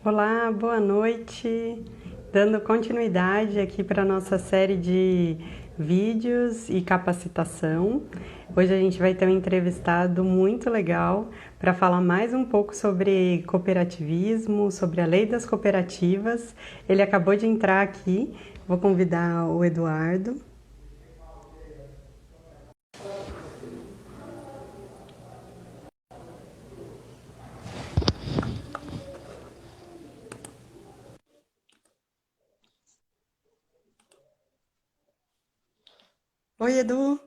Olá, boa noite. Dando continuidade aqui para a nossa série de vídeos e capacitação. Hoje a gente vai ter um entrevistado muito legal para falar mais um pouco sobre cooperativismo, sobre a lei das cooperativas. Ele acabou de entrar aqui, vou convidar o Eduardo. Oi, Edu.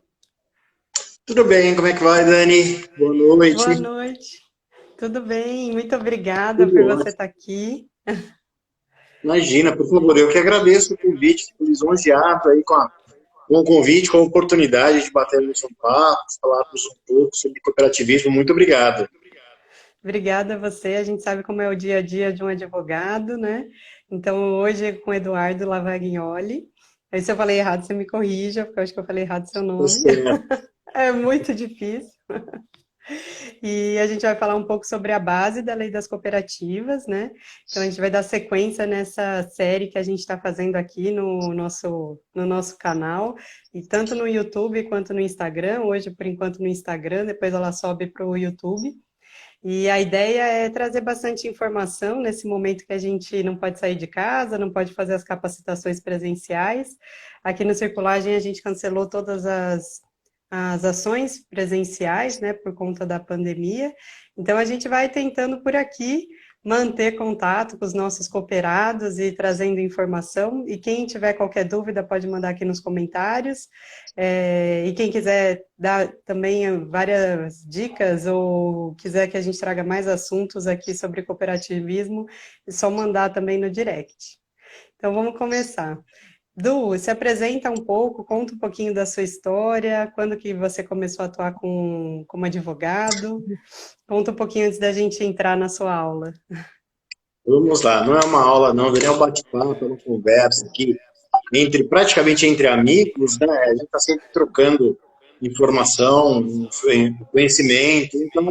Tudo bem, como é que vai, Dani? Boa Boa noite. noite. Tudo bem? Muito obrigada por Tudo você ótimo. estar aqui. Imagina, por favor, eu que agradeço o convite, fico lisonjeado aí com o convite, com a oportunidade de batermos um papo, falarmos um pouco sobre cooperativismo. Muito obrigado. Obrigada a você. A gente sabe como é o dia a dia de um advogado, né? Então, hoje é com o Eduardo Lavagnoli. Aí, se eu falei errado, você me corrija, porque eu acho que eu falei errado seu nome. Você, É muito difícil. E a gente vai falar um pouco sobre a base da lei das cooperativas, né? Então, a gente vai dar sequência nessa série que a gente está fazendo aqui no nosso canal, e tanto no YouTube quanto no Instagram. Hoje, por enquanto, no Instagram, depois ela sobe para o YouTube. E a ideia é trazer bastante informação nesse momento que a gente não pode sair de casa, não pode fazer as capacitações presenciais. Aqui no Circulagem a gente cancelou todas as ações presenciais, né, por conta da pandemia. Então a gente vai tentando por aqui manter contato com os nossos cooperados e trazendo informação. E quem tiver qualquer dúvida pode mandar aqui nos comentários. E quem quiser dar também várias dicas ou quiser que a gente traga mais assuntos aqui sobre cooperativismo, é só mandar também no direct. Então vamos começar. Du, se apresenta um pouco, conta um pouquinho da sua história, quando que você começou a atuar como advogado, conta um pouquinho antes da gente entrar na sua aula. vamos lá, não é uma aula não, Dani, é um bate-papo, é uma conversa aqui, praticamente entre amigos, né? A gente está sempre trocando informação, conhecimento, então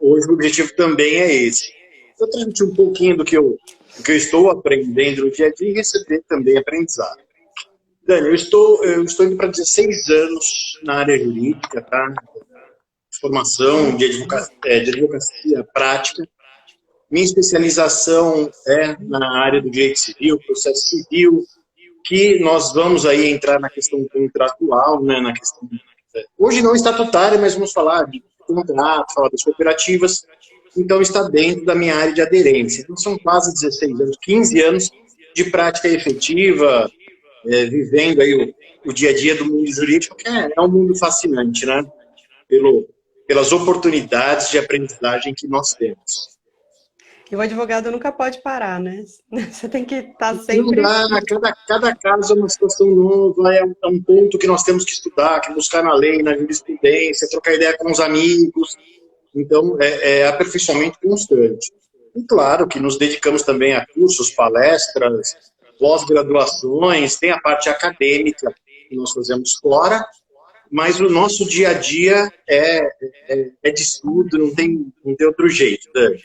hoje o objetivo também é esse. Eu transmitir um pouquinho do que eu estou aprendendo no dia a dia e receber também aprendizado. Dani, eu estou indo para 16 anos na área jurídica, tá? Formação de advocacia prática. Minha especialização é na área do direito civil, processo civil, que nós vamos aí entrar na questão contratual, né, na questão, hoje não estatutária, mas vamos falar de contrato, falar das cooperativas, então está dentro da minha área de aderência. Então são quase 16 anos, 15 anos de prática efetiva, vivendo aí o dia a dia do mundo jurídico, que é um mundo fascinante, né, pelas oportunidades de aprendizagem que nós temos. E o advogado nunca pode parar, né? Você tem que estar Não sempre. dá, cada caso é uma situação nova, é um ponto que nós temos que estudar, que buscar na lei, na jurisprudência, trocar ideia com os amigos. Então, é aperfeiçoamento constante. E claro que nos dedicamos também a cursos, palestras, pós-graduações, tem a parte acadêmica que nós fazemos fora, mas o nosso dia a dia é de estudo, não tem outro jeito, Dani.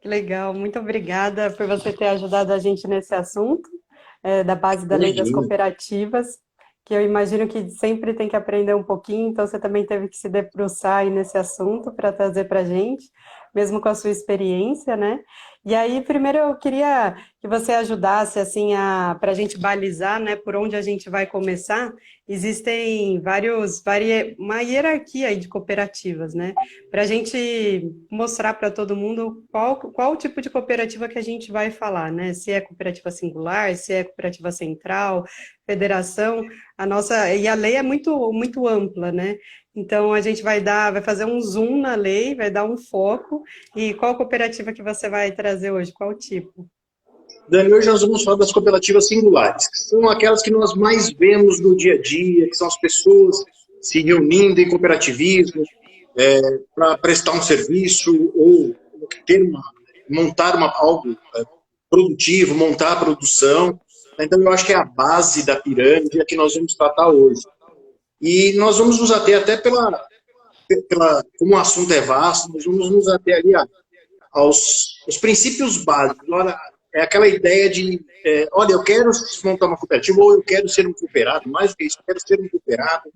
Que legal, muito obrigada por você ter ajudado a gente nesse assunto, da base da lei das Imagina. cooperativas, que eu imagino que sempre tem que aprender um pouquinho, então você também teve que se debruçar aí nesse assunto para trazer para a gente, mesmo com a sua experiência, né? E aí, primeiro eu queria que você ajudasse, assim, para a gente balizar, né, por onde a gente vai começar. Existem uma hierarquia aí de cooperativas, né? Para a gente mostrar para todo mundo qual o tipo de cooperativa que a gente vai falar, né? Se é cooperativa singular, se é cooperativa central, federação, e a lei é muito, muito ampla, né? Então a gente vai fazer um zoom na lei, vai dar um foco, e qual cooperativa que você vai trazer hoje? Qual tipo? Dani, hoje nós vamos falar das cooperativas singulares, que são aquelas que nós mais vemos no dia a dia, que são as pessoas se reunindo em cooperativismo para prestar um serviço ou montar algo produtivo, montar a produção. Então, eu acho que é a base da pirâmide a que nós vamos tratar hoje. E nós vamos nos ater até como o assunto é vasto, nós vamos nos ater ali aos princípios básicos. Olha, é aquela ideia de, olha, eu quero montar uma cooperativa ou eu quero ser um cooperado, mais do que isso, eu quero ser um cooperado.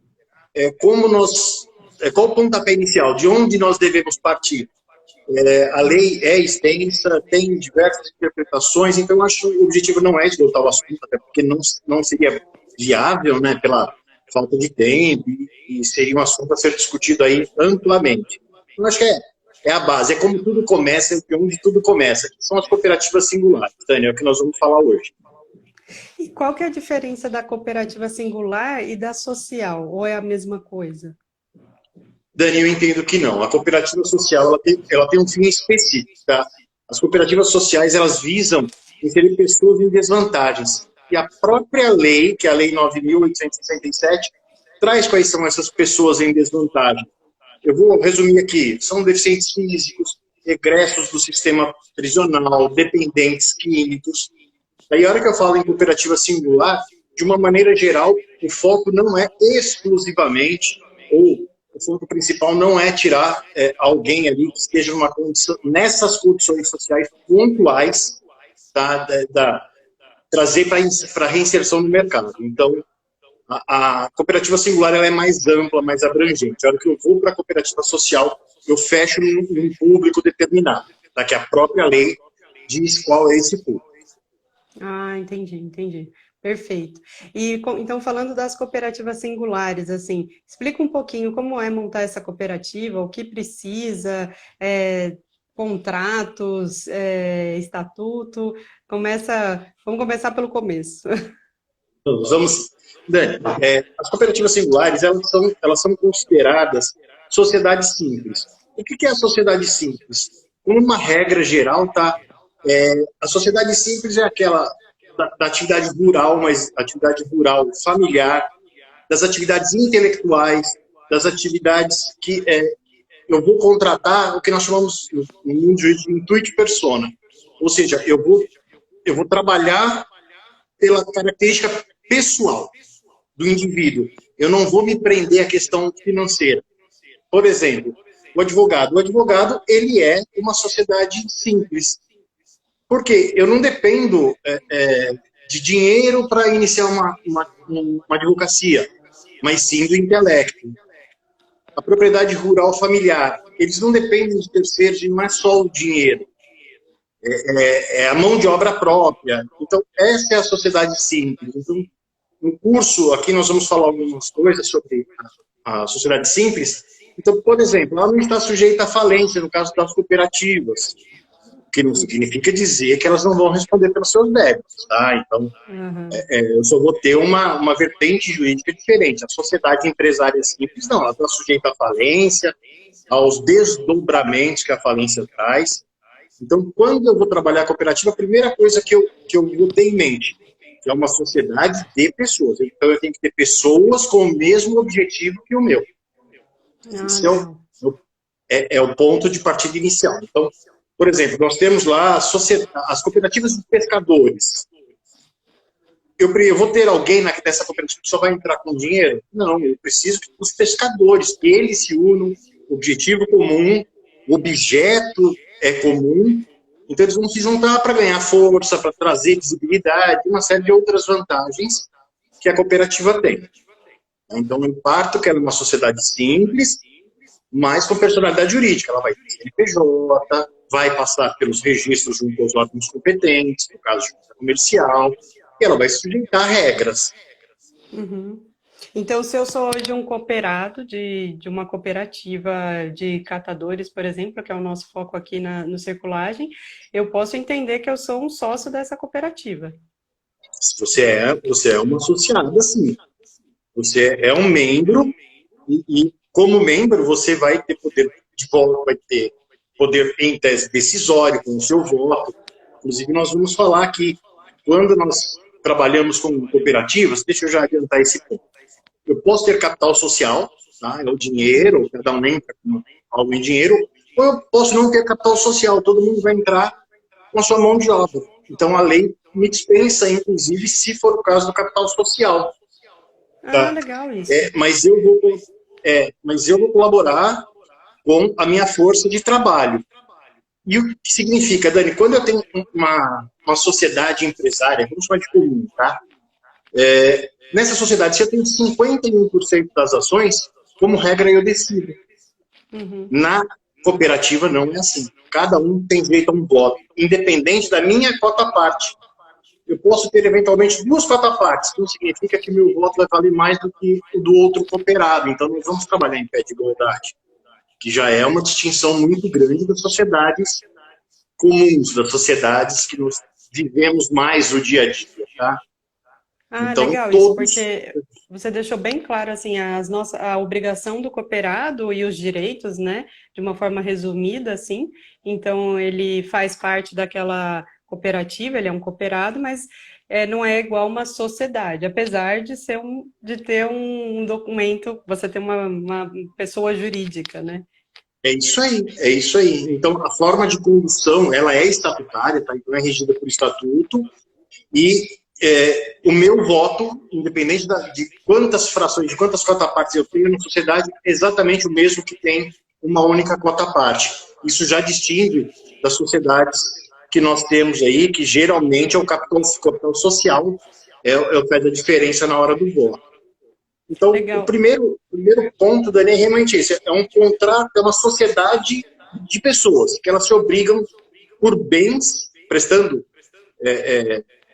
Qual o pontapé inicial? De onde nós devemos partir? A lei é extensa, tem diversas interpretações, então eu acho que o objetivo não é esgotar o assunto, até porque não seria viável, né, pela falta de tempo, e seria um assunto a ser discutido aí amplamente. Eu acho que é a base, é como tudo começa, é onde tudo começa, que são as cooperativas singulares, Tânia, é o que nós vamos falar hoje. E qual que é a diferença da cooperativa singular e da social? Ou é a mesma coisa? Dani, eu entendo que não. A cooperativa social ela tem um fim específico. Tá? As cooperativas sociais elas visam inserir pessoas em desvantagens. E a própria lei, que é a Lei 9.867, traz quais são essas pessoas em desvantagem. Eu vou resumir aqui. São deficientes físicos, egressos do sistema prisional, dependentes químicos. Aí, a hora que eu falo em cooperativa singular, de uma maneira geral, o foco não é exclusivamente, ou o foco principal não é tirar alguém ali que esteja numa condição, nessas condições sociais pontuais, tá, trazer para a reinserção no mercado. Então, a cooperativa singular ela é mais ampla, mais abrangente. A hora que eu vou para a cooperativa social, eu fecho num público determinado, tá, que a própria lei diz qual é esse público. Ah, entendi. Perfeito. E então, falando das cooperativas singulares, assim, explica um pouquinho como é montar essa cooperativa, o que precisa, contratos, estatuto. Vamos começar pelo começo. Vamos, Dani, as cooperativas singulares elas são consideradas sociedades simples. O que é a sociedade simples? Como uma regra geral, tá? A sociedade simples é aquela da atividade rural, mas atividade rural familiar, das atividades intelectuais, das atividades que eu vou contratar o que nós chamamos no mundo jurídico de intuito persona. Ou seja, eu vou trabalhar pela característica pessoal do indivíduo. Eu não vou me prender à questão financeira. Por exemplo, o advogado. O advogado, ele é uma sociedade simples. Porque eu não dependo de dinheiro para iniciar uma advocacia, mas sim do intelecto. A propriedade rural familiar, eles não dependem de terceiros, não é só o dinheiro. É a mão de obra própria. Então, essa é a sociedade simples. Então, no curso, aqui nós vamos falar algumas coisas sobre a sociedade simples. Então, por exemplo, ela não está sujeita à falência, no caso das cooperativas, que não significa dizer que elas não vão responder pelos seus débitos, tá? Então, eu só vou ter uma vertente jurídica diferente. A sociedade empresária simples, não, ela está sujeita à falência, aos desdobramentos que a falência traz. Então, quando eu vou trabalhar a cooperativa, a primeira coisa que eu vou ter em mente que é uma sociedade de pessoas. Então, eu tenho que ter pessoas com o mesmo objetivo que o meu. Esse é o ponto de partida inicial. Então, por exemplo, nós temos lá as cooperativas de pescadores. Eu vou ter alguém nessa cooperativa que só vai entrar com dinheiro? Não, eu preciso que os pescadores, que eles se unam, objetivo comum, objeto comum, então eles vão se juntar para ganhar força, para trazer visibilidade, uma série de outras vantagens que a cooperativa tem. Então, eu parto que ela é uma sociedade simples, mas com personalidade jurídica. Ela vai ter CNPJ, vai passar pelos registros junto aos órgãos competentes, no caso de junta comercial, e ela vai se sujeitar a regras. Uhum. Então, se eu sou hoje um cooperado de uma cooperativa de catadores, por exemplo, que é o nosso foco aqui no Circulagem, eu posso entender que eu sou um sócio dessa cooperativa. Você é uma associada, sim. Você é um membro e como membro, você vai ter poder de voto, vai ter poder em tese decisório com o seu voto. Inclusive, nós vamos falar que quando nós trabalhamos com cooperativas, deixa eu já adiantar esse ponto. Eu posso ter capital social, tá? É o dinheiro, cada um entra com algo em dinheiro, ou eu posso não ter capital social, todo mundo vai entrar com a sua mão de obra. Então, a lei me dispensa, inclusive, se for o caso do capital social. Tá? Ah, legal isso. Mas eu vou colaborar com a minha força de trabalho. E o que significa, Dani, quando eu tenho uma sociedade empresária, vamos chamar de comum, tá? Nessa sociedade, se eu tenho 51% das ações, como regra eu decido. Uhum. Na cooperativa não é assim. Cada um tem direito a um voto, independente da minha cota-parte. Eu posso ter, eventualmente, 2 cota-partes, não significa que meu voto vai valer mais do que o do outro cooperado. Então, nós vamos trabalhar em pé de igualdade, que já é uma distinção muito grande das sociedades comuns, das sociedades que nós vivemos mais o dia a dia, tá? Ah, Então, legal isso, todos... porque você deixou bem claro assim a obrigação do cooperado e os direitos, né, de uma forma resumida assim. Então ele faz parte daquela cooperativa, ele é um cooperado, mas não é igual uma sociedade, apesar de de ter um documento, você ter uma pessoa jurídica, né? É isso aí, é isso aí. Então, a forma de condução, ela é estatutária, tá? Então é regida por estatuto, e o meu voto, independente de quantas frações, de quantas cota-partes eu tenho na sociedade, é exatamente o mesmo que tem uma única cota-parte. Isso já distingue das sociedades que nós temos aí, que geralmente é o capital social, é o que faz a diferença na hora do voto. Então, o Legal. primeiro ponto, Dani, é realmente esse. É um contrato, é uma sociedade de pessoas, que elas se obrigam por bens, prestando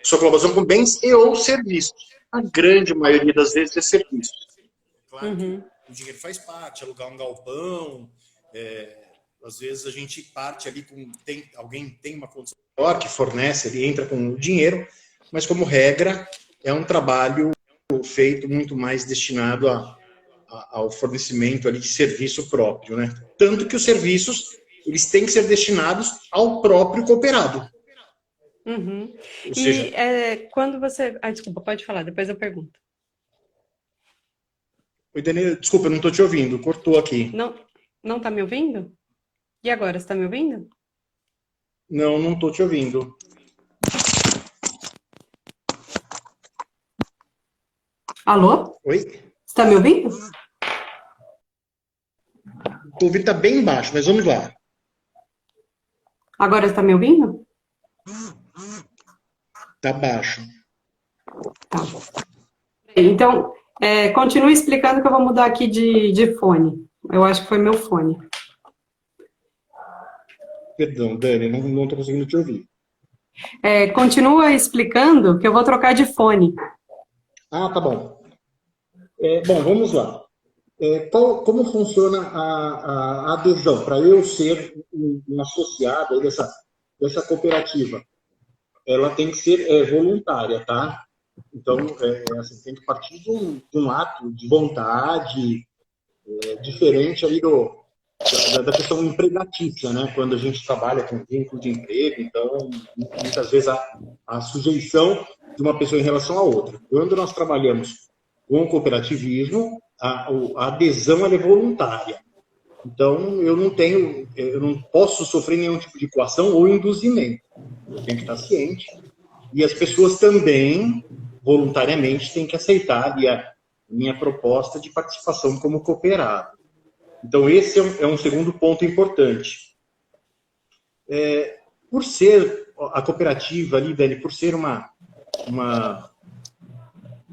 sua colaboração com bens e ou serviços. A grande maioria das vezes é serviços. Claro que o dinheiro faz parte, alugar um galpão, às vezes a gente parte ali com... alguém tem uma condição maior que fornece, ele entra com o dinheiro, mas como regra é um trabalho feito muito mais destinado ao fornecimento ali de serviço próprio, né? Tanto que os serviços eles têm que ser destinados ao próprio cooperado. Uhum. Ou E seja... quando você... Ah, desculpa, pode falar, depois eu pergunto. Oi, Daniel, desculpa, eu não estou te ouvindo, cortou aqui. Não, não tá me ouvindo? E agora, você tá me ouvindo? Não estou te ouvindo. Alô? Oi? Você tá me ouvindo? O ouvido está bem baixo, mas vamos lá. Agora você tá me ouvindo? Está baixo. Tá. Então, continue explicando que eu vou mudar aqui de fone. Eu acho que foi meu fone. Perdão, Dani, não estou conseguindo te ouvir. Continua explicando que eu vou trocar de fone. Ah, tá bom. Bom, vamos lá. Como funciona a adesão para eu ser um associado dessa cooperativa? Ela tem que ser voluntária, tá? Então, assim, tem que partir de um ato de vontade diferente aí da questão empregatícia, né? Quando a gente trabalha com vínculo de emprego, então, muitas vezes a sujeição de uma pessoa em relação à outra. Quando nós trabalhamos com o cooperativismo, a adesão ela é voluntária. Então, eu não posso sofrer nenhum tipo de coação ou induzimento. Eu tenho que estar ciente. E as pessoas também, voluntariamente, têm que aceitar ali a minha proposta de participação como cooperado. Então, esse é um segundo ponto importante. Por ser a cooperativa ali, Dani, por ser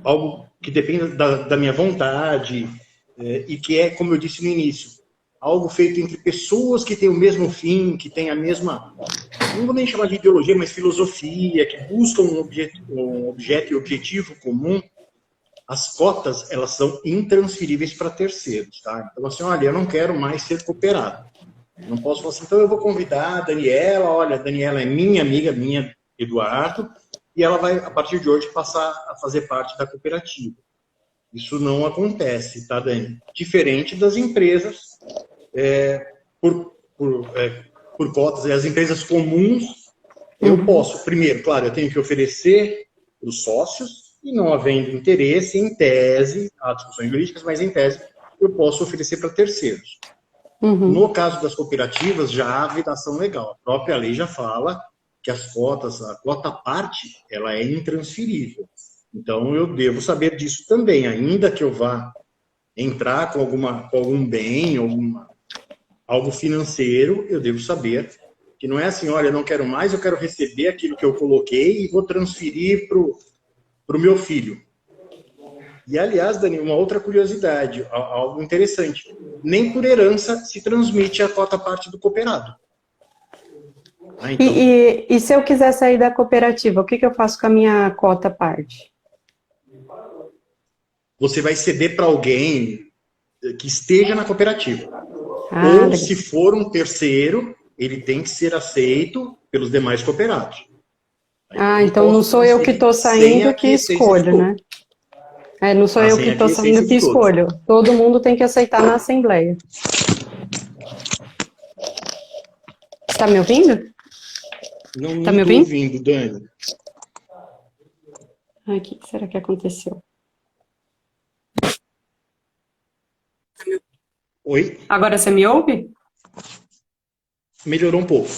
algo que depende da minha vontade e que é, como eu disse no início, algo feito entre pessoas que têm o mesmo fim, que têm a mesma, não vou nem chamar de ideologia, mas filosofia, que buscam um objeto e objetivo comum. As cotas, elas são intransferíveis para terceiros, tá? Então, assim, olha, eu não quero mais ser cooperado. Eu não posso falar assim, então eu vou convidar a Daniela, olha, a Daniela é minha amiga, minha, Eduardo, e ela vai, a partir de hoje, passar a fazer parte da cooperativa. Isso não acontece, tá, Dani? Diferente das empresas por cotas, e as empresas comuns, eu posso, primeiro, claro, eu tenho que oferecer para os sócios, e não havendo interesse, em tese, há discussões jurídicas, mas em tese, eu posso oferecer para terceiros. No caso das cooperativas, já há vedação legal. A própria lei já fala que as cotas, a cota-parte, ela é intransferível. Então, eu devo saber disso também, ainda que eu vá entrar com algum bem, algo financeiro, eu devo saber que Que não é assim, olha, eu não quero mais, eu quero receber aquilo que eu coloquei e vou transferir para o meu filho. E, aliás, Dani, uma outra curiosidade, algo interessante. Nem por herança se transmite a cota parte do cooperado. Então, E se eu quiser sair da cooperativa, o que eu faço com a minha cota parte? você vai ceder para alguém que esteja na cooperativa. Ah, Ou, legal. se for um terceiro, ele tem que ser aceito pelos demais cooperados. Ah, então não sou eu que estou saindo que escolho, né? Não sou eu que estou saindo que escolho. Todo mundo tem que aceitar na assembleia. Está me ouvindo? Não Tá me estou ouvindo? ouvindo, Dani. Ai, o que será que aconteceu? Oi? Agora você me ouve? Melhorou um pouco.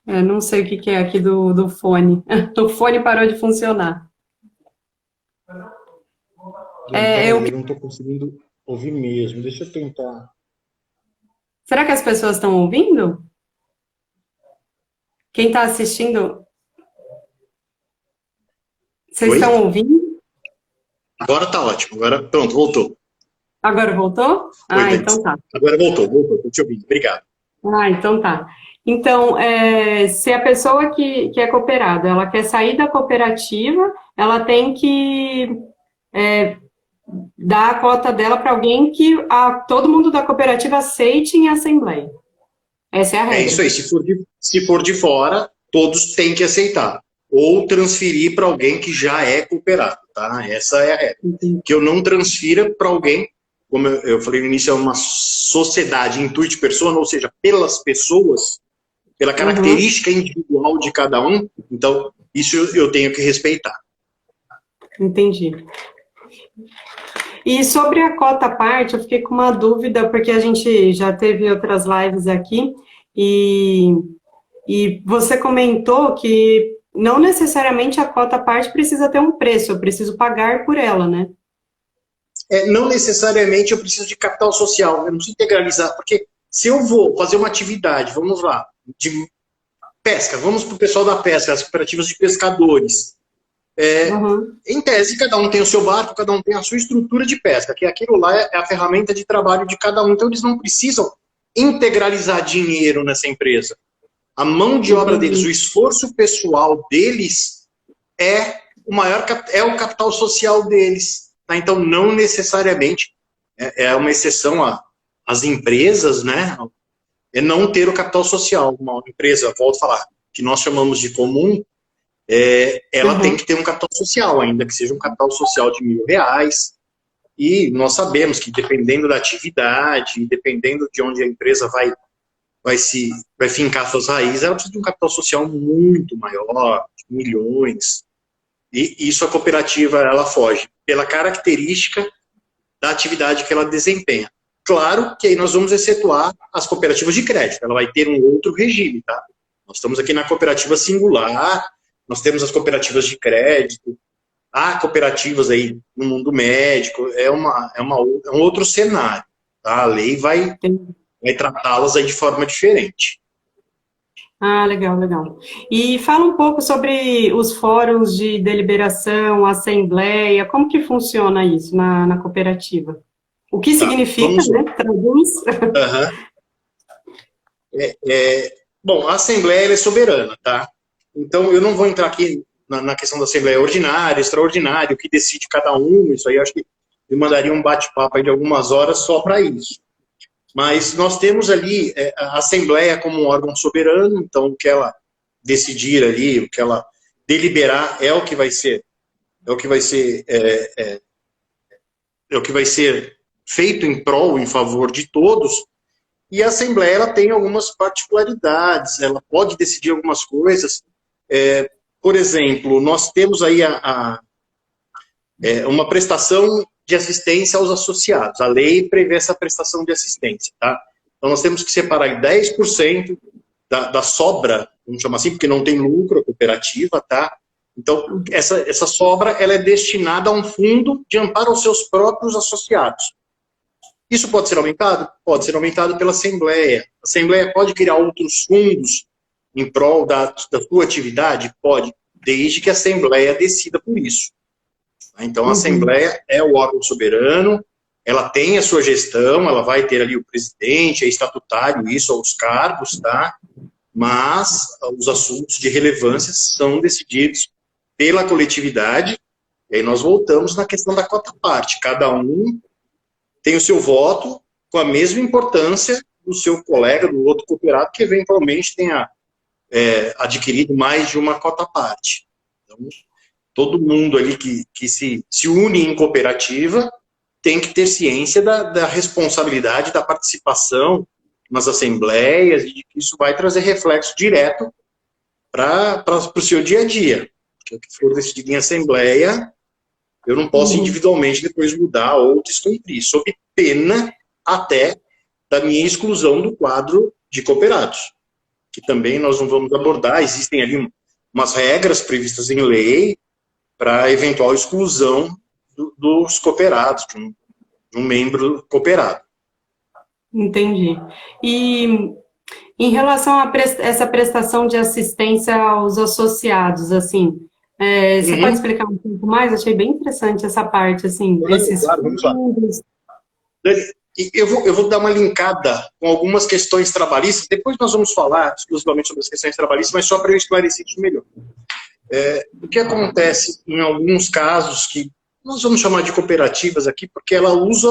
Não sei o que é aqui do fone. O fone parou de funcionar. Eu não estou conseguindo ouvir mesmo. Deixa eu tentar. Será que as pessoas estão ouvindo? Quem está assistindo? Vocês Oi? estão ouvindo? Agora tá ótimo. Agora, pronto, voltou. Agora voltou? Oi, Então tá. agora voltou, estou te ouvindo. Obrigado. Então tá. Então, se a pessoa que é cooperada, ela quer sair da cooperativa, ela tem que dar a cota dela para alguém que todo mundo da cooperativa aceite em assembleia. Essa é a regra. É isso aí. Se for de fora, todos têm que aceitar. Ou transferir para alguém que já é cooperado, tá? Essa é a regra. Entendi. Que eu não transfira para alguém, como eu falei no início, é uma sociedade intuit persona, ou seja, pelas pessoas, pela característica individual de cada um. Então, isso eu tenho que respeitar. Entendi. E sobre a cota à parte, eu fiquei com uma dúvida, porque a gente já teve outras lives aqui, e você comentou que não necessariamente a cota à parte precisa ter um preço, eu preciso pagar por ela, né? Não necessariamente eu preciso de capital social, eu não preciso integralizar, porque se eu vou fazer uma atividade, vamos lá, de pesca, vamos para o pessoal da pesca, as cooperativas de pescadores. Em tese, cada um tem o seu barco, cada um tem a sua estrutura de pesca, que aquilo lá é a ferramenta de trabalho de cada um. Então, eles não precisam integralizar dinheiro nessa empresa. A mão de obra deles, o esforço pessoal deles é o capital social deles. Tá? Então, não necessariamente, é uma exceção às empresas, né? É não ter o capital social. Uma empresa, volto a falar, que nós chamamos de comum, ela tem que ter um capital social, ainda que seja um capital social de R$1.000. E nós sabemos que, dependendo da atividade, dependendo de onde a empresa vai fincar suas raízes, ela precisa de um capital social muito maior, de milhões. E isso a cooperativa ela foge, pela característica da atividade que ela desempenha. Claro que aí nós vamos excetuar as cooperativas de crédito, ela vai ter um outro regime, tá? Nós estamos aqui na cooperativa singular, nós temos as cooperativas de crédito, há cooperativas aí no mundo médico, é um outro cenário, tá? A lei vai tratá-las aí de forma diferente. Ah, legal, legal. E fala um pouco sobre os fóruns de deliberação, assembleia, como que funciona isso na cooperativa? O que significa, né? Traduz. Bom, a assembleia é soberana, tá? Então, eu não vou entrar aqui na questão da assembleia ordinária, extraordinária, o que decide cada um, isso aí acho que eu mandaria um bate-papo aí de algumas horas só para isso. Mas nós temos ali a assembleia como um órgão soberano, então o que ela decidir ali, o que ela deliberar é o que vai ser feito em prol, em favor de todos. E a Assembleia ela tem algumas particularidades, ela pode decidir algumas coisas. Por exemplo, nós temos aí uma prestação de assistência aos associados. A lei prevê essa prestação de assistência. Tá? Então, nós temos que separar 10% da sobra, vamos chamar assim, porque não tem lucro a cooperativa. Tá? Então, essa sobra ela é destinada a um fundo de amparo aos seus próprios associados. Isso pode ser aumentado? Pode ser aumentado pela Assembleia. A Assembleia pode criar outros fundos em prol da sua atividade? Pode, desde que a Assembleia decida por isso. Então, a Assembleia é o órgão soberano, ela tem a sua gestão, ela vai ter ali o presidente, é estatutário isso, aos cargos, tá? Mas os assuntos de relevância são decididos pela coletividade, e aí nós voltamos na questão da cota-parte. Cada um tem o seu voto com a mesma importância do seu colega, do outro cooperado, que eventualmente tenha adquirido mais de uma cota-parte. Então, todo mundo ali que se une em cooperativa tem que ter ciência da responsabilidade, da participação nas assembleias, e de que isso vai trazer reflexo direto para o seu dia a dia. Porque o que for decidido em assembleia, eu não posso individualmente depois mudar ou descumprir, sob pena até da minha exclusão do quadro de cooperados, que também nós não vamos abordar. Existem ali umas regras previstas em lei para eventual exclusão dos cooperados, de um membro cooperado. Entendi. E em relação a essa prestação de assistência aos associados, assim, você pode explicar um pouco mais? Achei bem interessante essa parte, assim, desses claro, vamos lá. Eu vou dar uma linkada com algumas questões trabalhistas, depois nós vamos falar exclusivamente sobre as questões trabalhistas, mas só para eu esclarecer isso melhor. O que acontece em alguns casos, que nós vamos chamar de cooperativas aqui, porque ela usa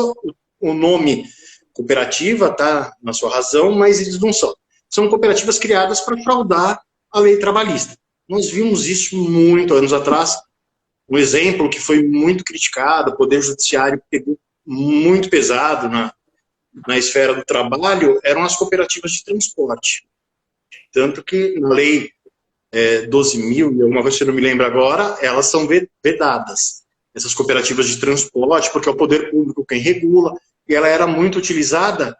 o nome cooperativa, tá, na sua razão, mas eles não são. São cooperativas criadas para fraudar a lei trabalhista. Nós vimos isso muito anos atrás. Um exemplo que foi muito criticado, o Poder Judiciário pegou muito pesado na esfera do trabalho, eram as cooperativas de transporte. Tanto que na lei 12.000, alguma coisa que eu não me lembro agora, elas são vedadas. Essas cooperativas de transporte, porque é o poder público quem regula, e ela era muito utilizada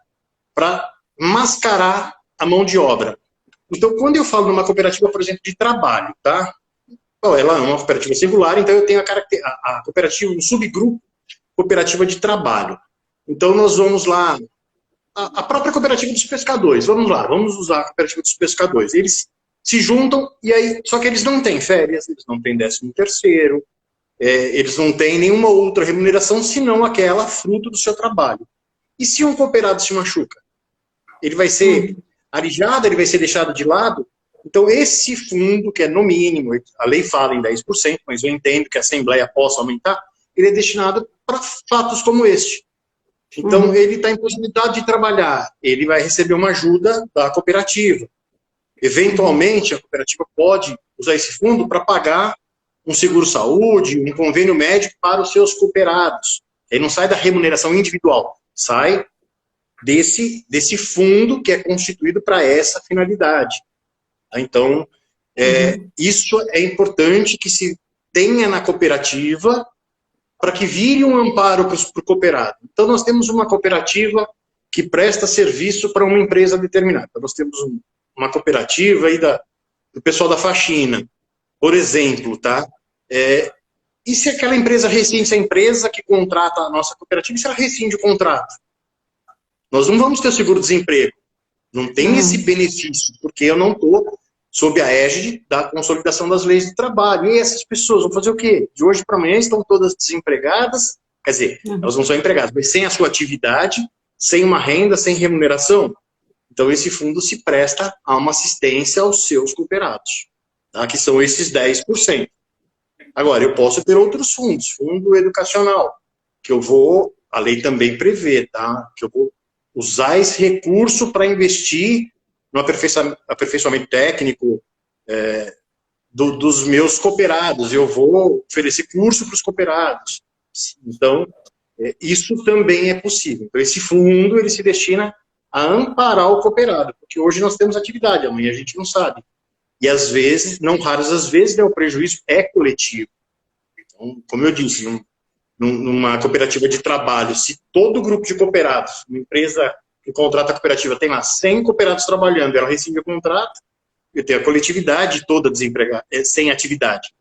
para mascarar a mão de obra. Então, quando eu falo numa cooperativa, por exemplo, de trabalho, tá? Bom, ela é uma cooperativa singular, então eu tenho a cooperativa, um subgrupo, cooperativa de trabalho. Então, nós vamos lá, a própria cooperativa dos pescadores, vamos usar a cooperativa dos pescadores. Eles se juntam, e aí, só que eles não têm férias, eles não têm 13º, eles não têm nenhuma outra remuneração, senão aquela fruto do seu trabalho. E se um cooperado se machuca? Ele vai ser alijado, ele vai ser deixado de lado? Então, esse fundo, que é no mínimo, a lei fala em 10%, mas eu entendo que a Assembleia possa aumentar, ele é destinado para fatos como este. Então, ele está em possibilidade de trabalhar, ele vai receber uma ajuda da cooperativa. Eventualmente, a cooperativa pode usar esse fundo para pagar um seguro-saúde, um convênio médico para os seus cooperados. Ele não sai da remuneração individual, sai desse fundo que é constituído para essa finalidade. Então, isso é importante que se tenha na cooperativa para que vire um amparo para o cooperado. Então, nós temos uma cooperativa que presta serviço para uma empresa determinada. Então, nós temos uma cooperativa aí do pessoal da faxina, por exemplo, tá? E se aquela empresa rescinde, se a empresa que contrata a nossa cooperativa, e se ela rescinde o contrato? Nós não vamos ter seguro-desemprego. Não tem esse benefício, porque eu não estou sob a égide da consolidação das leis do trabalho. E essas pessoas vão fazer o quê? De hoje para amanhã estão todas desempregadas, quer dizer, elas não são empregadas, mas sem a sua atividade, sem uma renda, sem remuneração. Então, esse fundo se presta a uma assistência aos seus cooperados, tá? Que são esses 10%. Agora, eu posso ter outros fundos, fundo educacional, que a lei também prevê, tá? Que eu vou usar esse recurso para investir no aperfeiçoamento técnico dos meus cooperados. Eu vou oferecer curso para os cooperados. Então, isso também é possível. Então, esse fundo, ele se destina a amparar o cooperado, porque hoje nós temos atividade, amanhã a gente não sabe. E às vezes, não raras as vezes, o prejuízo é coletivo. Então, como eu disse, numa cooperativa de trabalho, se todo grupo de cooperados, uma empresa que contrata a cooperativa tem lá 100 cooperados trabalhando, ela rescinde o contrato, eu tenho a coletividade toda desempregada, sem atividade.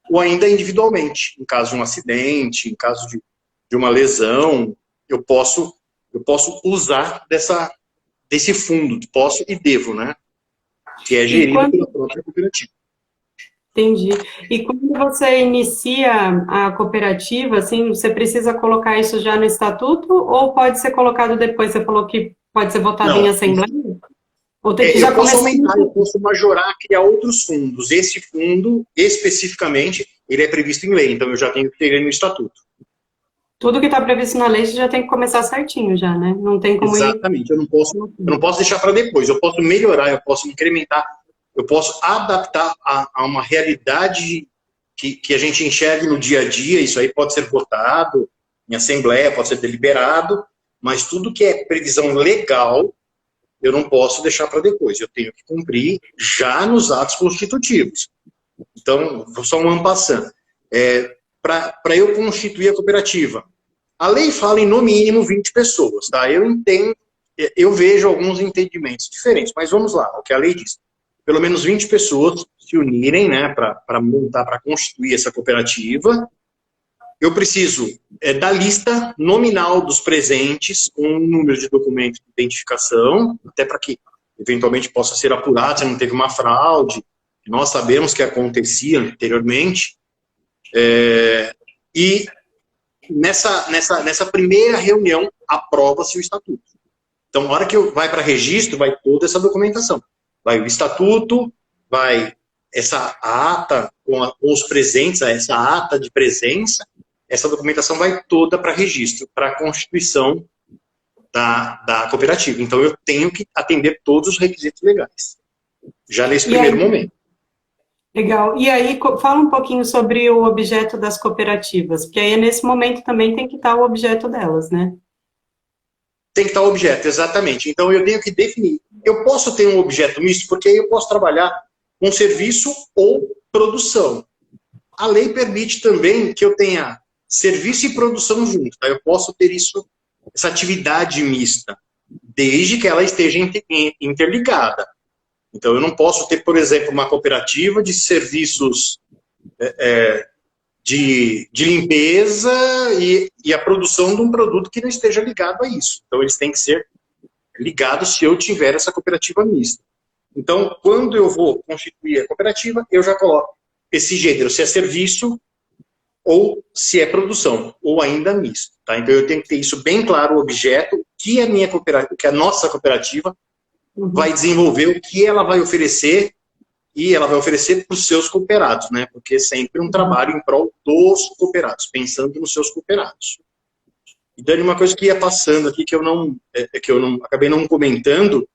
Ou ainda individualmente, em caso de um acidente, em caso de uma lesão, eu posso eu posso usar desse fundo, posso e devo, né? Que é gerido pela própria cooperativa. Entendi. E quando você inicia a cooperativa, assim, você precisa colocar isso já no estatuto ou pode ser colocado depois? Você falou que pode ser votado em Não, assembleia? Ou tem que já eu posso começar? aumentar, eu posso majorar, criar outros fundos. Esse fundo, especificamente, ele é previsto em lei, então eu já tenho que ter ele no estatuto. Tudo que está previsto na lei, você já tem que começar certinho já, né? Não tem como ir... Exatamente, eu não posso deixar para depois, eu posso melhorar, eu posso incrementar, eu posso adaptar a uma realidade que a gente enxergue no dia a dia. Isso aí pode ser votado em assembleia, pode ser deliberado, mas tudo que é previsão legal, eu não posso deixar para depois, eu tenho que cumprir já nos atos constitutivos. Então, só um ano passando. Para eu constituir a cooperativa, a lei fala em no mínimo 20 pessoas, tá? Eu entendo, eu vejo alguns entendimentos diferentes, mas vamos lá, o que a lei diz. Pelo menos 20 pessoas se unirem, né, para montar, para constituir essa cooperativa. Eu preciso da lista nominal dos presentes, um número de documento de identificação, até para que eventualmente possa ser apurado se não teve uma fraude. Nós sabemos que acontecia anteriormente. E nessa primeira reunião aprova-se o estatuto. Então, na hora que vai para registro, vai toda essa documentação. Vai o estatuto, vai essa ata com os presentes, essa ata de presença, essa documentação vai toda para registro, para a constituição da cooperativa. Então, eu tenho que atender todos os requisitos legais, já nesse primeiro momento. Legal. E aí, fala um pouquinho sobre o objeto das cooperativas, porque aí nesse momento também tem que estar o objeto delas, né? Tem que estar o objeto, exatamente. Então, eu tenho que definir. Eu posso ter um objeto misto, porque aí eu posso trabalhar com serviço ou produção. A lei permite também que eu tenha serviço e produção junto. Tá? Eu posso ter essa atividade mista, desde que ela esteja interligada. Então, eu não posso ter, por exemplo, uma cooperativa de serviços de limpeza e a produção de um produto que não esteja ligado a isso. Então, eles têm que ser ligados se eu tiver essa cooperativa mista. Então, quando eu vou constituir a cooperativa, eu já coloco esse gênero, se é serviço ou se é produção, ou ainda misto. Tá? Então, eu tenho que ter isso bem claro, o objeto, que a nossa cooperativa vai desenvolver, o que ela vai oferecer, e ela vai oferecer para os seus cooperados, né? Porque é sempre um trabalho em prol dos cooperados, pensando nos seus cooperados. E, Dani, uma coisa que ia passando aqui, que eu acabei não comentando,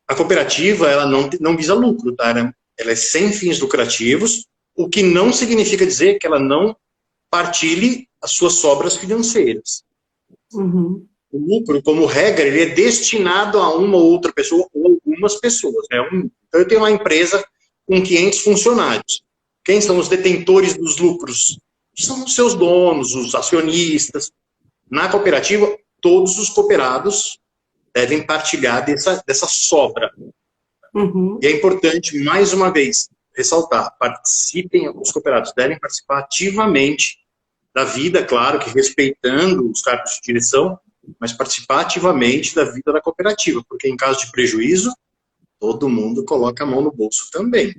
a cooperativa, ela não visa lucro, tá? Ela é sem fins lucrativos, o que não significa dizer que ela não partilhe as suas sobras financeiras. Uhum. O lucro, como regra, ele é destinado a uma ou outra pessoa ou algumas pessoas. Né? Então, eu tenho uma empresa com 500 funcionários. Quem são os detentores dos lucros? São os seus donos, os acionistas. Na cooperativa, todos os cooperados devem partilhar dessa sobra. Uhum. E é importante, mais uma vez, ressaltar, os cooperados devem participar ativamente da vida, claro que respeitando os cargos de direção, mas participar ativamente da vida da cooperativa, porque em caso de prejuízo, todo mundo coloca a mão no bolso também.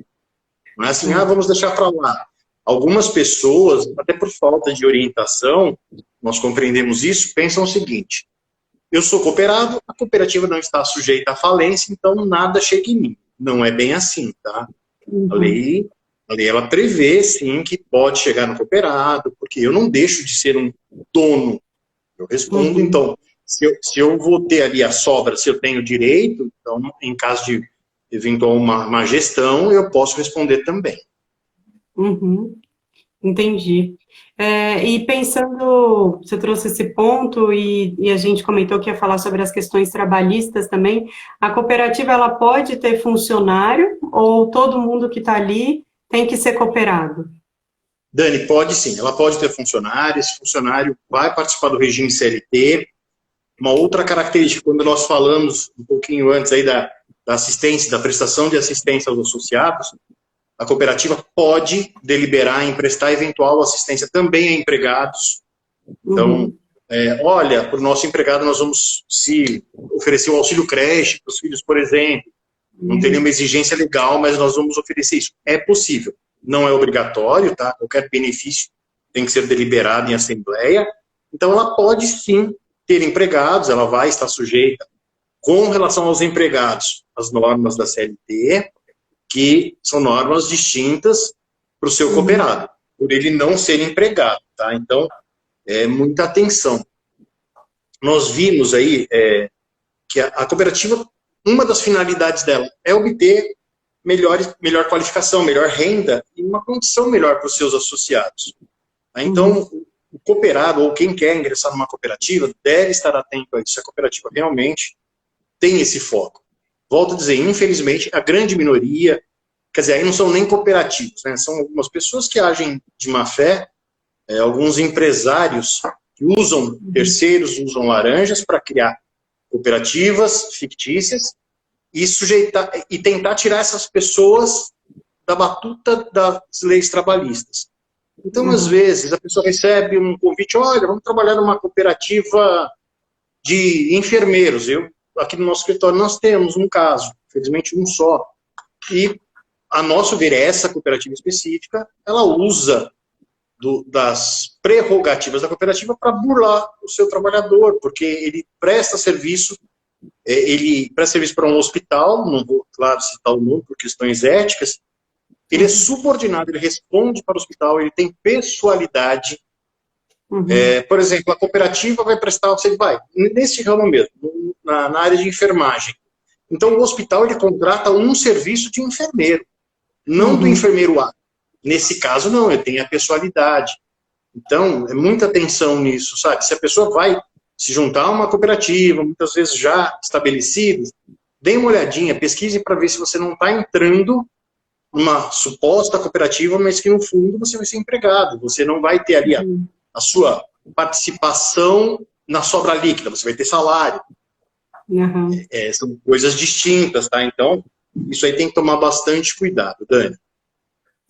Não é assim, vamos deixar para lá. Algumas pessoas, até por falta de orientação, nós compreendemos isso, pensam o seguinte: eu sou cooperado, a cooperativa não está sujeita à falência, então nada chega em mim. Não é bem assim, tá? Uhum. A lei ela prevê, sim, que pode chegar no cooperado, porque eu não deixo de ser um dono. Eu respondo, então, se eu vou ter ali a sobra, se eu tenho direito, então, em caso de eventual uma gestão, eu posso responder também. Uhum. Entendi. E pensando, você trouxe esse ponto e a gente comentou que ia falar sobre as questões trabalhistas também, a cooperativa ela pode ter funcionário ou todo mundo que está ali tem que ser cooperado? Dani, pode sim, ela pode ter funcionário, esse funcionário vai participar do regime CLT. Uma outra característica, quando nós falamos um pouquinho antes aí da assistência, da prestação de assistência aos associados, a cooperativa pode deliberar em prestar eventual assistência também a empregados. Então, olha, para o nosso empregado nós vamos se oferecer o auxílio creche para os filhos, por exemplo. Não tem nenhuma exigência legal, mas nós vamos oferecer isso. É possível. Não é obrigatório, tá? Qualquer benefício tem que ser deliberado em assembleia. Então, ela pode, sim, ter empregados, ela vai estar sujeita, com relação aos empregados, às normas da CLT, que são normas distintas para o seu cooperado, por ele não ser empregado, tá? Então, muita atenção. Nós vimos aí que a cooperativa, uma das finalidades dela é obter melhor qualificação, melhor renda e uma condição melhor para os seus associados. Tá? Então, o cooperado ou quem quer ingressar numa cooperativa deve estar atento a isso. A cooperativa realmente tem esse foco. Volto a dizer, infelizmente, a grande minoria, quer dizer, aí não são nem cooperativos, né? São algumas pessoas que agem de má fé, alguns empresários que usam terceiros, usam laranjas para criar cooperativas fictícias e tentar tirar essas pessoas da batuta das leis trabalhistas. Então, às vezes, a pessoa recebe um convite, olha, vamos trabalhar numa cooperativa de enfermeiros. Aqui no nosso escritório nós temos um caso, infelizmente um só, e a nosso ver, essa cooperativa específica, ela usa das prerrogativas da cooperativa para burlar o seu trabalhador, porque ele presta serviço para um hospital, não vou, claro, citar o nome por questões éticas, ele é subordinado, ele responde para o hospital, ele tem pessoalidade. Por exemplo, a cooperativa vai prestar, você vai, nesse ramo mesmo, na área de enfermagem. Então, o hospital, ele contrata um serviço de enfermeiro, não do enfermeiro A. Nesse caso, não, ele tem a pessoalidade. Então, é muita atenção nisso, sabe? Se a pessoa vai se juntar a uma cooperativa, muitas vezes já estabelecida, dê uma olhadinha, pesquise para ver se você não está entrando numa suposta cooperativa, mas que no fundo você vai ser empregado. Você não vai ter ali a sua participação na sobra líquida, você vai ter salário. São coisas distintas, tá? Então, isso aí tem que tomar bastante cuidado, Dani.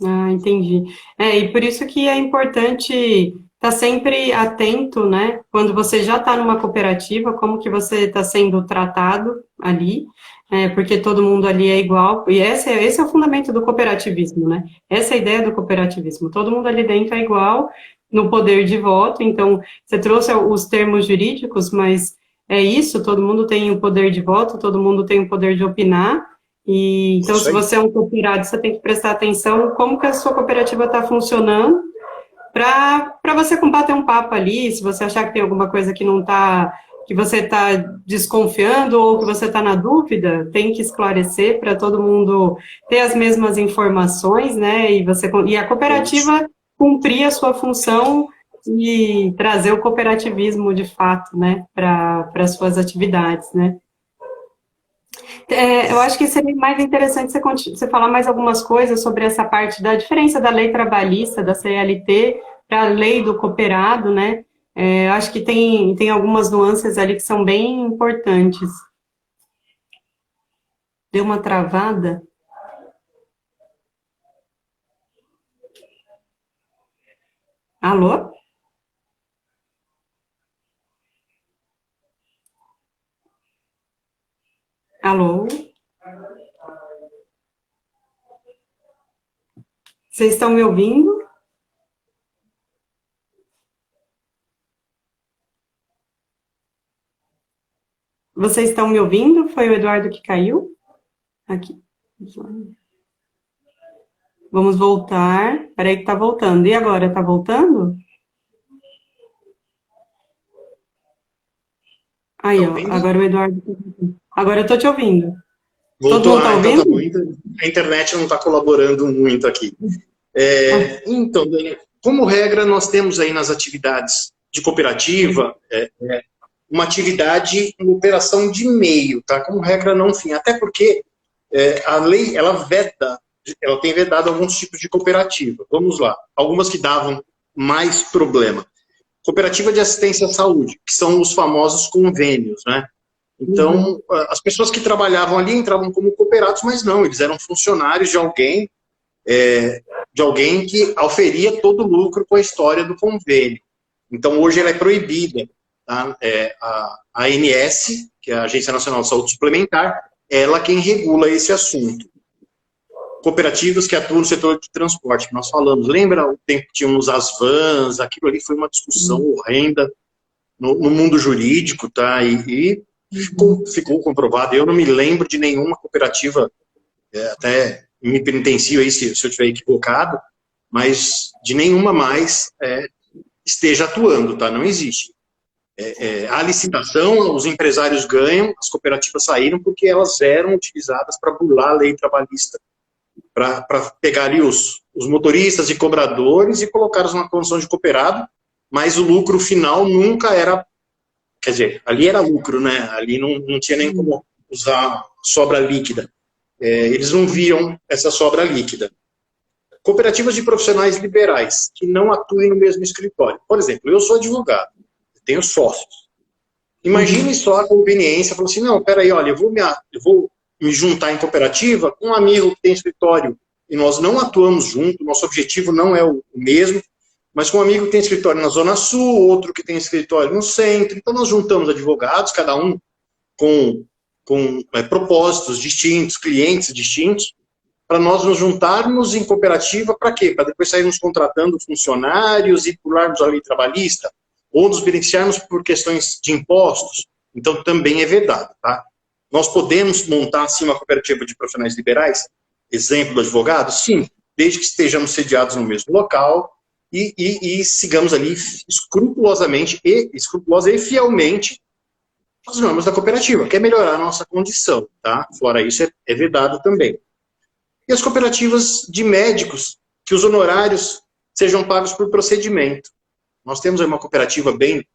Ah, entendi. E por isso que é importante estar sempre atento, né? Quando você já está numa cooperativa, como que você está sendo tratado ali, porque todo mundo ali é igual, e esse é o fundamento do cooperativismo, né? Essa é a ideia do cooperativismo. Todo mundo ali dentro é igual no poder de voto, então, você trouxe os termos jurídicos, mas é isso, todo mundo tem o poder de voto, todo mundo tem o poder de opinar, e então, se você é um cooperado, você tem que prestar atenção como que a sua cooperativa está funcionando, para você combater um papo ali, se você achar que tem alguma coisa que não está, que você está desconfiando ou que você está na dúvida, tem que esclarecer para todo mundo ter as mesmas informações, né, e a cooperativa cumprir a sua função e trazer o cooperativismo de fato, né, para as suas atividades, né. Eu acho que seria mais interessante você falar mais algumas coisas sobre essa parte da diferença da lei trabalhista, da CLT, para a lei do cooperado, né? Acho que tem algumas nuances ali que são bem importantes. Deu uma travada? Alô? Alô? Vocês estão me ouvindo? Vocês estão me ouvindo? Foi o Eduardo que caiu? Aqui. Vamos voltar. Peraí que tá voltando. E agora, tá voltando? Aí, ó. Agora o Eduardo... Agora eu tô te ouvindo. Voltou, todo mundo tá ouvindo? Então a internet não está colaborando muito aqui. Então, como regra, nós temos aí nas atividades de cooperativa uma atividade, uma operação de meio, tá? Como regra, não fim. Até porque a lei, ela tem vedado alguns tipos de cooperativa. Vamos lá. Algumas que davam mais problema. Cooperativa de assistência à saúde, que são os famosos convênios, né? Então, as pessoas que trabalhavam ali entravam como cooperados, mas não, eles eram funcionários de alguém que auferia todo o lucro com a história do convênio. Então, hoje ela é proibida. tá? A ANS, que é a Agência Nacional de Saúde Suplementar, ela quem regula esse assunto. Cooperativas que atuam no setor de transporte, que nós falamos. Lembra o tempo que tínhamos as vans? Aquilo ali foi uma discussão horrenda no mundo jurídico, tá? E ficou comprovado. Eu não me lembro de nenhuma cooperativa, até me penitencio aí se eu estiver equivocado, mas de nenhuma mais esteja atuando, tá? Não existe. A licitação, os empresários ganham, as cooperativas saíram porque elas eram utilizadas para burlar a lei trabalhista, para pegar ali os motoristas e cobradores e colocá-los numa condição de cooperado, mas o lucro final nunca era, quer dizer, ali era lucro, né? Ali não tinha nem como usar sobra líquida. Eles não viam essa sobra líquida. Cooperativas de profissionais liberais, que não atuem no mesmo escritório. Por exemplo, eu sou advogado, tenho sócios. Imagine só a conveniência, falou assim, não, peraí, olha, eu vou me juntar em cooperativa com um amigo que tem escritório e nós não atuamos junto, nosso objetivo não é o mesmo, mas com um amigo que tem escritório na Zona Sul, outro que tem escritório no centro, então nós juntamos advogados, cada um com propósitos distintos, clientes distintos, para nós nos juntarmos em cooperativa, para quê? Para depois sairmos contratando funcionários e pularmos a lei trabalhista, ou nos beneficiarmos por questões de impostos. Então, também é vedado, tá? Nós podemos montar, sim, uma cooperativa de profissionais liberais, exemplo do advogado? Sim, desde que estejamos sediados no mesmo local e sigamos ali escrupulosa e fielmente as normas da cooperativa, que é melhorar a nossa condição, tá? Fora isso, é vedado também. E as cooperativas de médicos, que os honorários sejam pagos por procedimento. Nós temos aí uma cooperativa bem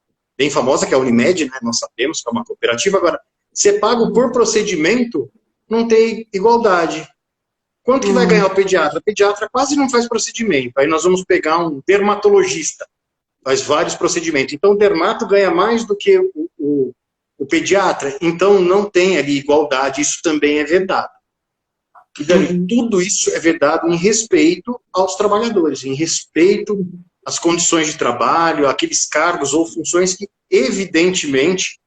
famosa, que é a Unimed, né? Nós sabemos que é uma cooperativa. Agora, se é pago por procedimento, não tem igualdade. Quanto que vai ganhar o pediatra? O pediatra quase não faz procedimento. Aí nós vamos pegar um dermatologista, faz vários procedimentos. Então, o dermato ganha mais do que o pediatra. Então, não tem ali igualdade. Isso também é vedado. E, Dani, tudo isso é vedado em respeito aos trabalhadores, em respeito às condições de trabalho, aqueles cargos ou funções que, evidentemente,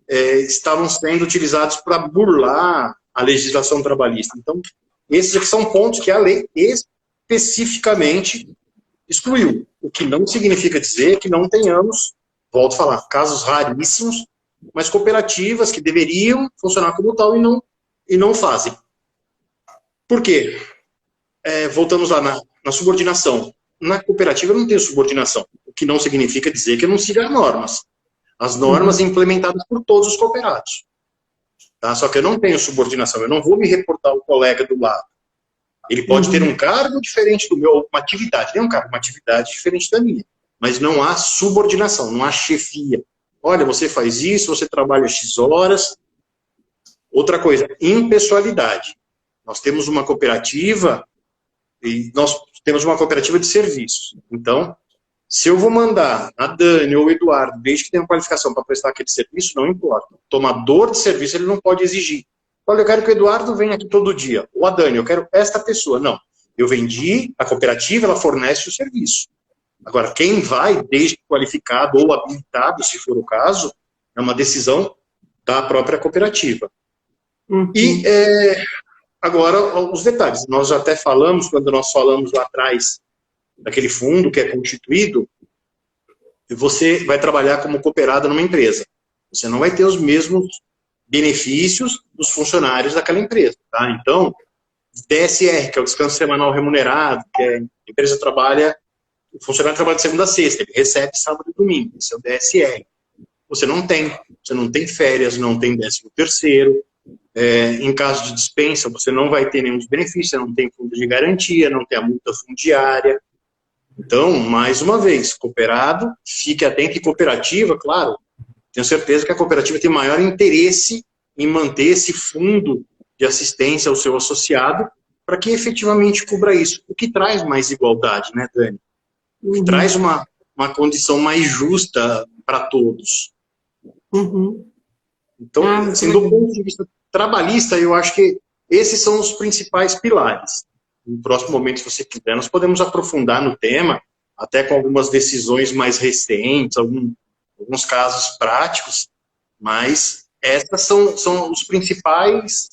estavam sendo utilizados para burlar a legislação trabalhista. Então, esses aqui são pontos que a lei especificamente excluiu, o que não significa dizer que não tenhamos, volto a falar, casos raríssimos, mas cooperativas que deveriam funcionar como tal e não fazem. Por quê? Voltamos lá na subordinação. Na cooperativa eu não tenho subordinação, o que não significa dizer que eu não siga as normas. As normas implementadas por todos os cooperados. Tá? Só que eu não tenho subordinação, eu não vou me reportar ao colega do lado. Ele pode ter um cargo diferente do meu, uma atividade, tem um cargo, uma atividade diferente da minha. Mas não há subordinação, não há chefia. Olha, você faz isso, você trabalha X horas. Outra coisa, impessoalidade. Nós temos uma cooperativa e nós temos uma cooperativa de serviços. Então, se eu vou mandar a Dani ou o Eduardo, desde que tenha qualificação para prestar aquele serviço, não importa. O tomador de serviço, ele não pode exigir. Olha, eu quero que o Eduardo venha aqui todo dia. Ou a Dani, eu quero esta pessoa. Não. Eu vendi, a cooperativa, ela fornece o serviço. Agora, quem vai, desde qualificado ou habilitado, se for o caso, é uma decisão da própria cooperativa. E, agora, os detalhes. Nós já até falamos, quando nós falamos lá atrás, daquele fundo que é constituído, você vai trabalhar como cooperado numa empresa. Você não vai ter os mesmos benefícios dos funcionários daquela empresa. Tá? Então, DSR, que é o descanso semanal remunerado, que a empresa trabalha, o funcionário trabalha de segunda a sexta, ele recebe sábado e domingo, esse é o DSR. Você não tem férias, não tem 13º, em caso de dispensa, você não vai ter nenhum dos benefícios, você não tem fundo de garantia, não tem a multa fundiária. Então, mais uma vez, cooperado, fique atento, e cooperativa, claro, tenho certeza que a cooperativa tem maior interesse em manter esse fundo de assistência ao seu associado para que efetivamente cubra isso, o que traz mais igualdade, né, Dani? O que traz uma condição mais justa para todos. Então, assim, do ponto de vista trabalhista, eu acho que esses são os principais pilares. No próximo momento, se você quiser, nós podemos aprofundar no tema, até com algumas decisões mais recentes, alguns casos práticos, mas essas são os principais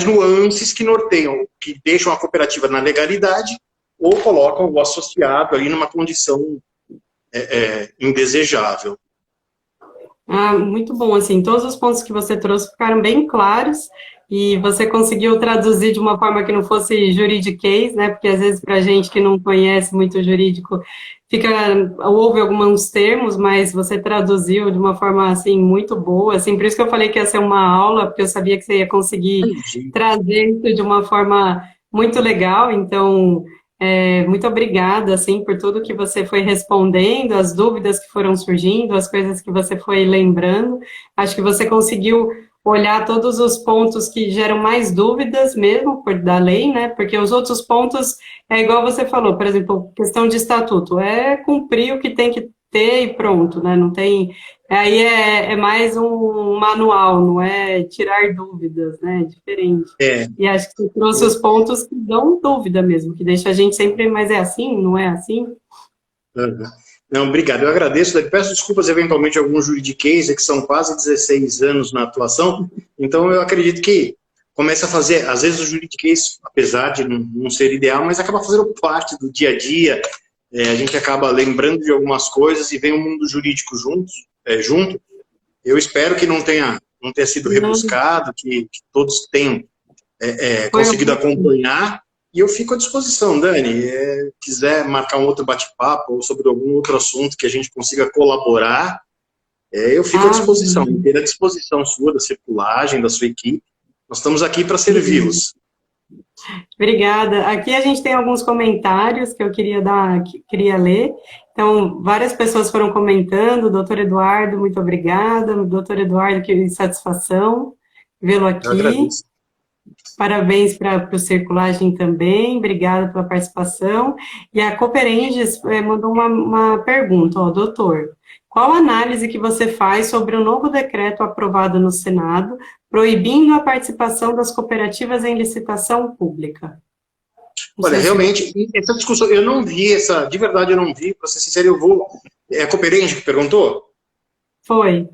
nuances que norteiam, que deixam a cooperativa na legalidade ou colocam o associado ali numa condição indesejável. Ah, muito bom, assim, todos os pontos que você trouxe ficaram bem claros e você conseguiu traduzir de uma forma que não fosse juridiquês, né, porque às vezes para a gente que não conhece muito o jurídico, ouve alguns termos, mas você traduziu de uma forma, assim, muito boa, assim, por isso que eu falei que ia ser uma aula, porque eu sabia que você ia conseguir trazer isso de uma forma muito legal, então... muito obrigada, assim, por tudo que você foi respondendo, as dúvidas que foram surgindo, as coisas que você foi lembrando. Acho que você conseguiu olhar todos os pontos que geram mais dúvidas mesmo da lei, né? Porque os outros pontos, é igual você falou, por exemplo, questão de estatuto, é cumprir o que tem que ter e pronto, né? Não tem... Aí é mais um manual, não é tirar dúvidas, né? É diferente. E acho que você trouxe os pontos que dão dúvida mesmo, que deixa a gente sempre, mas é assim, não é assim? Não, obrigado. Eu agradeço. Peço desculpas, eventualmente, a alguns juridiquês, que são quase 16 anos na atuação, então eu acredito que começa a fazer, às vezes o juridiquês, apesar de não ser ideal, mas acaba fazendo parte do dia a dia, a gente acaba lembrando de algumas coisas e vem o mundo jurídico junto. Eu espero que não tenha sido rebuscado, que todos tenham conseguido acompanhar, e eu fico à disposição, Dani, quiser marcar um outro bate-papo ou sobre algum outro assunto que a gente consiga colaborar, eu fico à disposição, inteira disposição sua, da circulagem, da sua equipe, nós estamos aqui para servi-los. Obrigada. Aqui a gente tem alguns comentários que eu queria ler. Então, várias pessoas foram comentando. Doutor Eduardo, muito obrigada. Doutor Eduardo, que satisfação vê-lo aqui. Eu agradeço. Parabéns para o Circulagem também. Obrigada pela participação. E a Cooperenges mandou uma pergunta, doutor. Qual a análise que você faz sobre o novo decreto aprovado no Senado, proibindo a participação das cooperativas em licitação pública? Olha, realmente, essa discussão, eu não vi de verdade eu não vi, para ser sincero, é a Cooperenges que perguntou? Foi.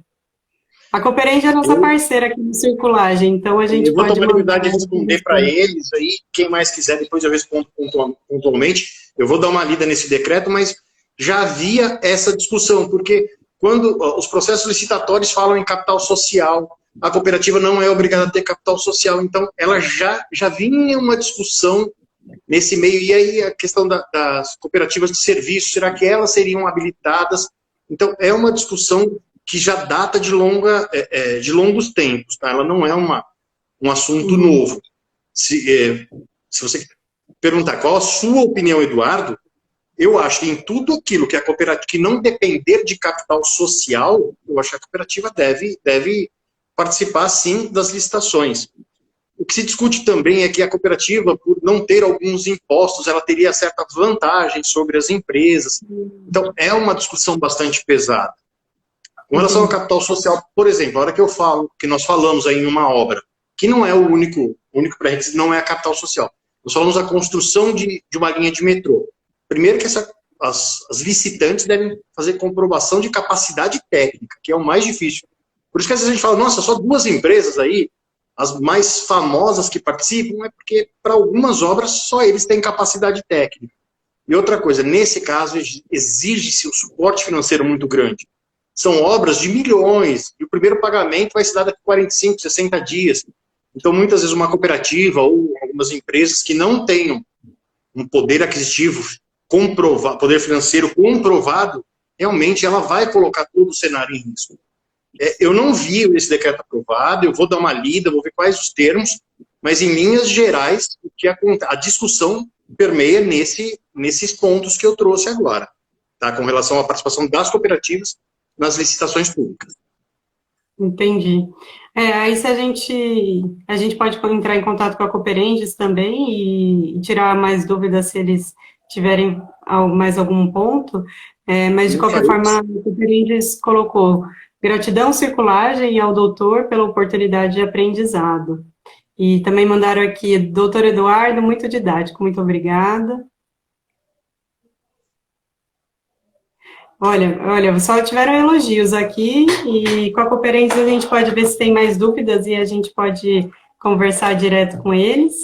A Cooperenges é a nossa parceira aqui no Circulagem, então a gente pode... Eu vou tomar a liberdade de responder para eles aí, quem mais quiser, depois eu respondo pontualmente. Eu vou dar uma lida nesse decreto, mas já havia essa discussão, porque quando os processos licitatórios falam em capital social, a cooperativa não é obrigada a ter capital social, então ela já vinha uma discussão nesse meio, e aí a questão das cooperativas de serviço, será que elas seriam habilitadas? Então, é uma discussão que já data de longos tempos, tá? Ela não é um assunto novo. Se você perguntar qual a sua opinião, Eduardo, eu acho que em tudo aquilo que a cooperativa, que não depender de capital social, eu acho que a cooperativa deve participar, sim, das licitações. O que se discute também é que a cooperativa, por não ter alguns impostos, ela teria certas vantagens sobre as empresas. Então, é uma discussão bastante pesada. Com relação ao capital social, por exemplo, a hora que eu falo, que nós falamos aí em uma obra, que não é o único pré-requisito, não é a capital social. Nós falamos da construção de uma linha de metrô. Primeiro que as licitantes devem fazer comprovação de capacidade técnica, que é o mais difícil. Por isso que às vezes a gente fala, nossa, só 2 empresas aí, as mais famosas que participam, é porque para algumas obras só eles têm capacidade técnica. E outra coisa, nesse caso exige-se um suporte financeiro muito grande. São obras de milhões, e o primeiro pagamento vai se dar daqui a 45, 60 dias. Então, muitas vezes, uma cooperativa ou algumas empresas que não tenham um poder aquisitivo comprovado, poder financeiro comprovado, realmente ela vai colocar todo o cenário em risco. Eu não vi esse decreto aprovado, eu vou dar uma lida, vou ver quais os termos, mas em linhas gerais, a discussão permeia nesses pontos que eu trouxe agora, tá? Com relação à participação das cooperativas nas licitações públicas. Entendi. Aí se a gente pode entrar em contato com a Cooperenges também e tirar mais dúvidas se eles tiverem mais algum ponto, mas de qualquer forma, a Cooperenges colocou gratidão, Circulagem e ao doutor pela oportunidade de aprendizado. E também mandaram aqui, doutor Eduardo, muito didático, muito obrigada. Olha, só tiveram elogios aqui e com a Cooperentes a gente pode ver se tem mais dúvidas e a gente pode conversar direto com eles.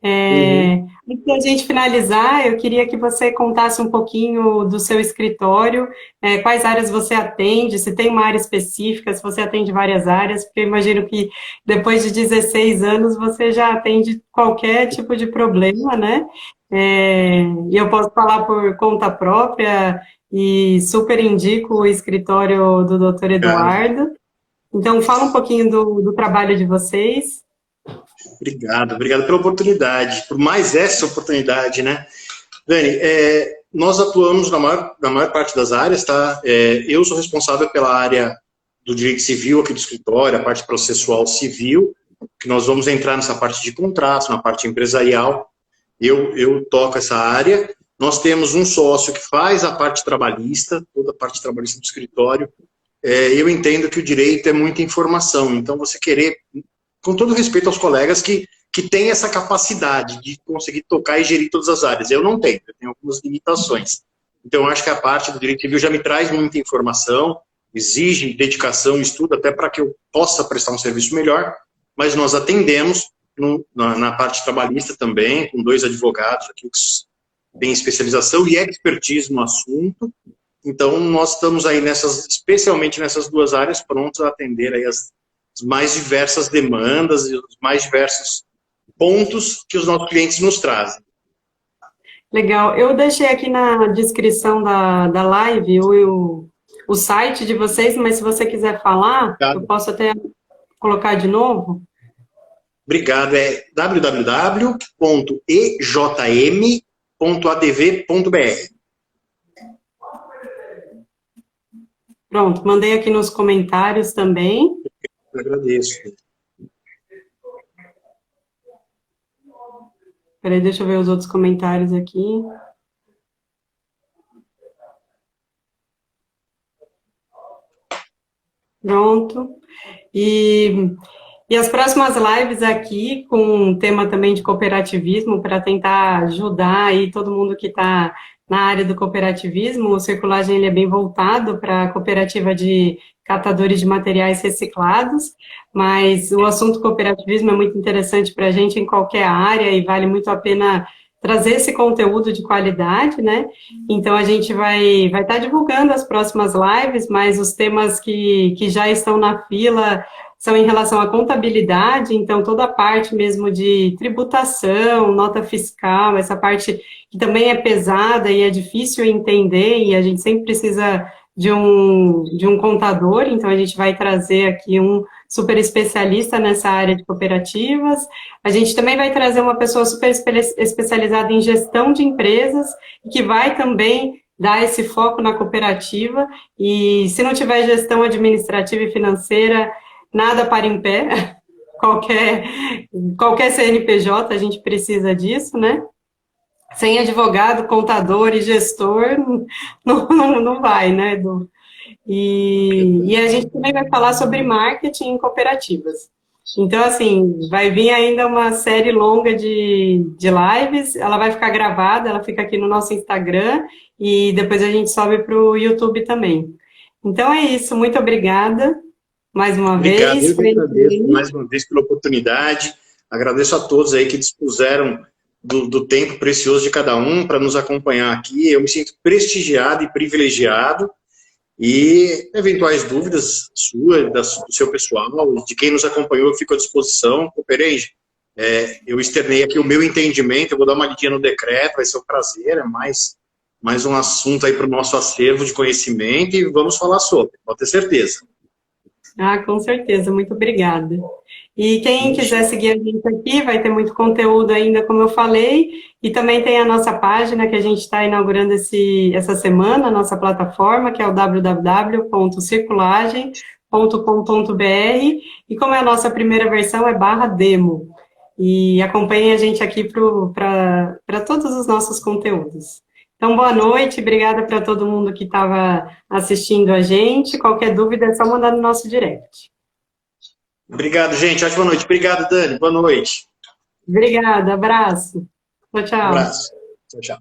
Uhum. Antes da gente finalizar, eu queria que você contasse um pouquinho do seu escritório, quais áreas você atende, se tem uma área específica, se você atende várias áreas, porque eu imagino que depois de 16 anos você já atende qualquer tipo de problema, né? E eu posso falar por conta própria, e super indico o escritório do Dr. Obrigado, Eduardo. Então, fala um pouquinho do trabalho de vocês. obrigado pela oportunidade, por mais essa oportunidade, né? Dani, nós atuamos na maior parte das áreas, tá? Eu sou responsável pela área do direito civil aqui do escritório, a parte processual civil, que nós vamos entrar nessa parte de contratos, na parte empresarial. Eu toco essa área. Nós temos um sócio que faz a parte trabalhista, toda a parte trabalhista do escritório. Eu entendo que o direito é muita informação, então você querer, com todo respeito aos colegas que têm essa capacidade de conseguir tocar e gerir todas as áreas. Eu não tenho, eu tenho algumas limitações. Então, eu acho que a parte do direito civil já me traz muita informação, exige dedicação e estudo até para que eu possa prestar um serviço melhor, mas nós atendemos na parte trabalhista também, com 2 advogados aqui que têm especialização e expertise no assunto. Então, nós estamos aí especialmente nessas 2 áreas, prontos a atender aí as mais diversas demandas e os mais diversos pontos que os nossos clientes nos trazem. Legal. Eu deixei aqui na descrição da live o site de vocês, mas se você quiser falar, eu Obrigado. posso até colocar de novo. Obrigado. É www.ejm.adv.br. Pronto, mandei aqui nos comentários também. Eu agradeço. Peraí, deixa eu ver os outros comentários aqui. Pronto. E as próximas lives aqui, com um tema também de cooperativismo, para tentar ajudar aí todo mundo que está na área do cooperativismo. O Circulagem ele é bem voltado para a cooperativa de catadores de materiais reciclados, mas o assunto cooperativismo é muito interessante para a gente em qualquer área e vale muito a pena trazer esse conteúdo de qualidade, né? Então, a gente vai estar divulgando as próximas lives, mas os temas que já estão na fila são em relação à contabilidade, então toda a parte mesmo de tributação, nota fiscal, essa parte que também é pesada e é difícil entender, e a gente sempre precisa de um contador, então a gente vai trazer aqui um super especialista nessa área de cooperativas. A gente também vai trazer uma pessoa super especializada em gestão de empresas, que vai também dar esse foco na cooperativa, e se não tiver gestão administrativa e financeira, nada para em pé, qualquer CNPJ, a gente precisa disso, né? Sem advogado, contador e gestor, não vai, né, Edu? E a gente também vai falar sobre marketing em cooperativas. Então, assim, vai vir ainda uma série longa de lives, ela vai ficar gravada, ela fica aqui no nosso Instagram, e depois a gente sobe para o YouTube também. Então é isso, muito obrigada mais uma Obrigado, vez. eu que agradeço mais uma vez pela oportunidade. Agradeço a todos aí que dispuseram do tempo precioso de cada um para nos acompanhar aqui. Eu me sinto prestigiado e privilegiado. E eventuais dúvidas suas, do seu pessoal, de quem nos acompanhou, eu fico à disposição. Cooperei, eu externei aqui o meu entendimento, eu vou dar uma lidinha no decreto, vai ser um prazer, é mais um assunto aí para o nosso acervo de conhecimento e vamos falar sobre, pode ter certeza. Ah, com certeza, muito obrigada. E quem quiser seguir a gente aqui, vai ter muito conteúdo ainda, como eu falei, e também tem a nossa página que a gente está inaugurando essa semana, a nossa plataforma, que é o www.circulagem.com.br, e como é a nossa primeira versão, é /demo. E acompanhem a gente aqui para todos os nossos conteúdos. Então, boa noite, obrigada para todo mundo que estava assistindo a gente. Qualquer dúvida é só mandar no nosso direct. Obrigado, gente. Ótima noite. Obrigado, Dani. Boa noite. Obrigada, abraço. Tchau, tchau. Abraço. Tchau, tchau.